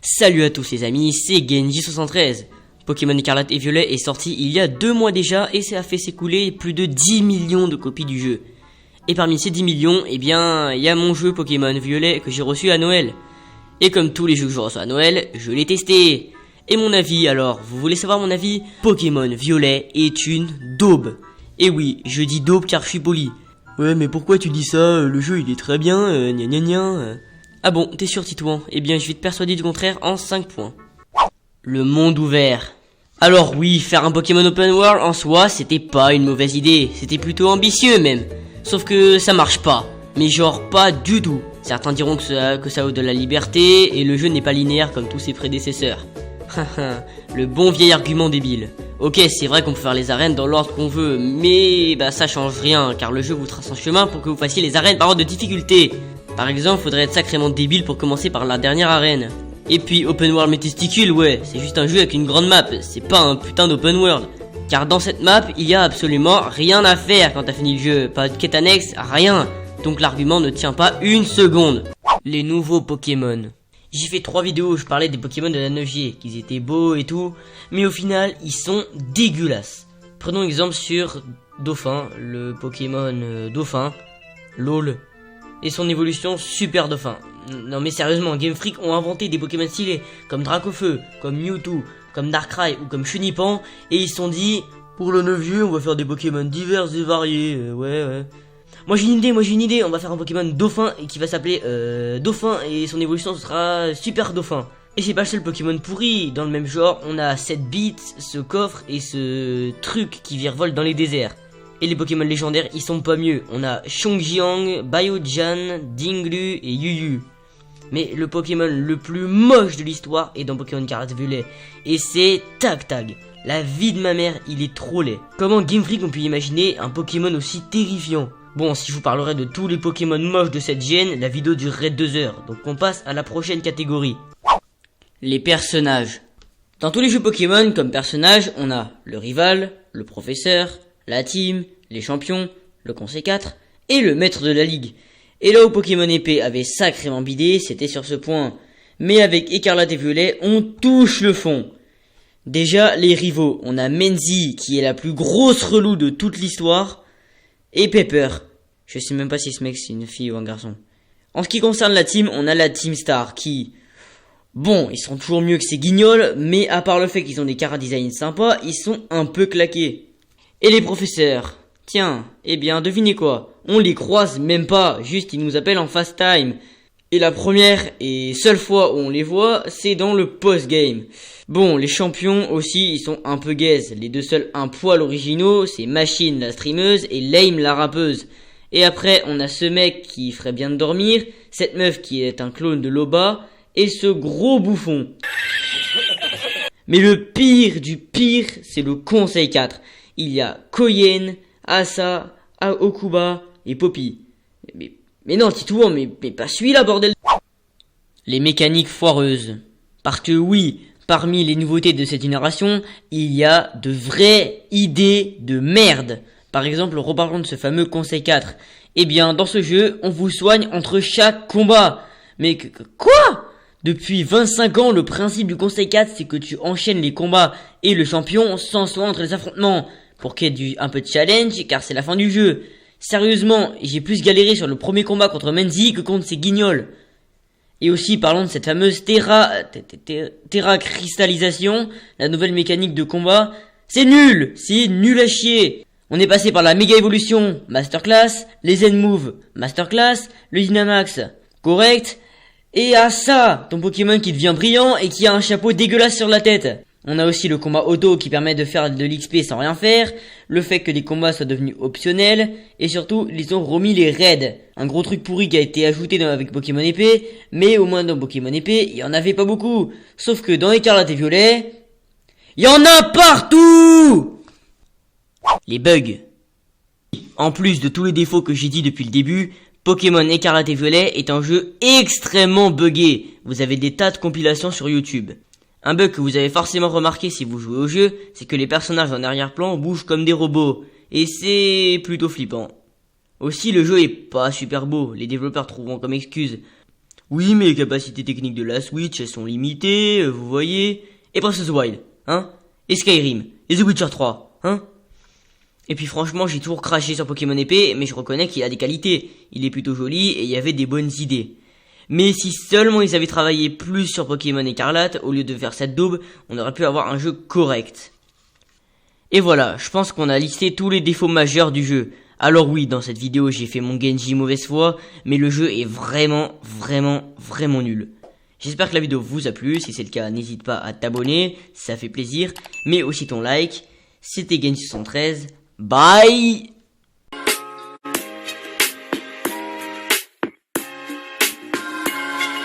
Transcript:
Salut à tous les amis, c'est Genji73. Pokémon Écarlate et Violet est sorti il y a 2 mois déjà et ça a fait s'écouler plus de 10 millions de copies du jeu. Et parmi ces 10 millions, eh bien, il y a mon jeu Pokémon Violet que j'ai reçu à Noël. Et comme tous les jeux que je reçois à Noël, je l'ai testé. Et mon avis alors, vous voulez savoir mon avis? Pokémon Violet est une daube. Et oui, je dis daube car je suis poli. Ouais, mais pourquoi tu dis ça? Le jeu il est très bien, gna gna gna. Ah bon, t'es sûr Titouan? Eh bien je vais te persuader du contraire en 5 points. Le monde ouvert. Alors oui, faire un Pokémon Open World en soi, c'était pas une mauvaise idée. C'était plutôt ambitieux même. Sauf que ça marche pas. Mais genre pas du tout. Certains diront que ça ôte de la liberté et le jeu n'est pas linéaire comme tous ses prédécesseurs. Le bon vieil argument débile. Ok, c'est vrai qu'on peut faire les arènes dans l'ordre qu'on veut, mais ça change rien, car le jeu vous trace un chemin pour que vous fassiez les arènes par ordre de difficulté. Par exemple, faudrait être sacrément débile pour commencer par la dernière arène. Et puis, Open World mais testicule, ouais, c'est juste un jeu avec une grande map, c'est pas un putain d'Open World. Car dans cette map, il y a absolument rien à faire quand t'as fini le jeu, pas de quête annexe, rien. Donc l'argument ne tient pas une seconde. Les nouveaux Pokémon. J'ai fait 3 vidéos où je parlais des Pokémon de la 9G, qu'ils étaient beaux et tout, mais au final, ils sont dégueulasses. Prenons exemple sur Dauphin, le Pokémon Dauphin, LOL, et son évolution Super Dauphin. Non mais sérieusement, Game Freak ont inventé des Pokémon stylés, comme Dracofeu, comme Mewtwo, comme Darkrai ou comme Chenipan, et ils se sont dit, pour la 9G, on va faire des Pokémon divers et variés, ouais. Moi j'ai une idée, on va faire un Pokémon Dauphin et qui va s'appeler Dauphin et son évolution ce sera Super Dauphin. Et c'est pas le seul Pokémon pourri, dans le même genre, on a 7 bits, ce coffre et ce truc qui virevolte dans les déserts. Et les Pokémon légendaires, ils sont pas mieux, on a Chongjiang, Biojan, Dinglu et Yuyu. Mais le Pokémon le plus moche de l'histoire est dans Pokémon Écarlate et Violet, et c'est Tag. La vie de ma mère, il est trop laid. Comment Game Freak ont pu imaginer un Pokémon aussi terrifiant? Bon, si je vous parlerais de tous les Pokémon moches de cette gène, la vidéo durerait 2 heures. Donc on passe à la prochaine catégorie. Les personnages. Dans tous les jeux Pokémon, comme personnages, on a le rival, le professeur, la team, les champions, le conseil 4 et le maître de la ligue. Et là où Pokémon épée avait sacrément bidé, c'était sur ce point. Mais avec Écarlate et Violet, on touche le fond. Déjà, les rivaux, on a Menzi, qui est la plus grosse relou de toute l'histoire, et Pepper. Je sais même pas si ce mec c'est une fille ou un garçon. En ce qui concerne la team, on a la Team Star qui... Bon, ils sont toujours mieux que ces guignols, mais à part le fait qu'ils ont des chara-design sympas, ils sont un peu claqués. Et les professeurs? Tiens, eh bien devinez quoi? On les croise même pas, juste ils nous appellent en fast time. Et la première et seule fois où on les voit, c'est dans le post-game. Bon, les champions aussi, ils sont un peu gaze. Les deux seuls un poil originaux, c'est Machine la streameuse et Lame la rappeuse. Et après, on a ce mec qui ferait bien de dormir, cette meuf qui est un clone de Loba, et ce gros bouffon. Mais le pire du pire, c'est le conseil 4. Il y a Koyen, Asa, Aokuba et Poppy. Mais non, Titouan, mais pas celui-là, bordel. Les mécaniques foireuses. Parce que oui, parmi les nouveautés de cette génération, il y a de vraies idées de merde. Par exemple, reparlons de ce fameux conseil 4. Eh bien, dans ce jeu, on vous soigne entre chaque combat. Mais quoi? Depuis 25 ans, le principe du conseil 4, c'est que tu enchaînes les combats et le champion sans soin entre les affrontements. Pour qu'il y ait un peu de challenge, car c'est la fin du jeu. Sérieusement, j'ai plus galéré sur le premier combat contre Menzi que contre ces guignols. Et aussi, parlons de cette fameuse Terra cristallisation, la nouvelle mécanique de combat. C'est nul à chier. On est passé par la méga évolution, Masterclass, les Z-Move, Masterclass, le Dynamax, correct, et à ça, ton Pokémon qui devient brillant et qui a un chapeau dégueulasse sur la tête. On a aussi le combat auto qui permet de faire de l'XP sans rien faire, le fait que les combats soient devenus optionnels, et surtout, ils ont remis les raids. Un gros truc pourri qui a été ajouté avec Pokémon épée, mais au moins dans Pokémon épée, il y en avait pas beaucoup. Sauf que dans Écarlate et Violet, il y en a partout! Les bugs. En plus de tous les défauts que j'ai dit depuis le début, Pokémon Écarlate et Violet est un jeu extrêmement buggé. Vous avez des tas de compilations sur YouTube. Un bug que vous avez forcément remarqué si vous jouez au jeu, c'est que les personnages en arrière-plan bougent comme des robots. Et c'est plutôt flippant. Aussi, le jeu est pas super beau, les développeurs trouveront comme excuse. Oui, mais les capacités techniques de la Switch, elles sont limitées, vous voyez. Et Breath of the Wild, hein. Et Skyrim, et The Witcher 3, hein. Et puis franchement, j'ai toujours craché sur Pokémon épée, mais je reconnais qu'il a des qualités. Il est plutôt joli et il y avait des bonnes idées. Mais si seulement ils avaient travaillé plus sur Pokémon Écarlate, au lieu de faire cette daube, on aurait pu avoir un jeu correct. Et voilà, je pense qu'on a listé tous les défauts majeurs du jeu. Alors oui, dans cette vidéo, j'ai fait mon Genji mauvaise foi, mais le jeu est vraiment nul. J'espère que la vidéo vous a plu, si c'est le cas, n'hésite pas à t'abonner, ça fait plaisir, mais aussi ton like. C'était Genji 73, bye.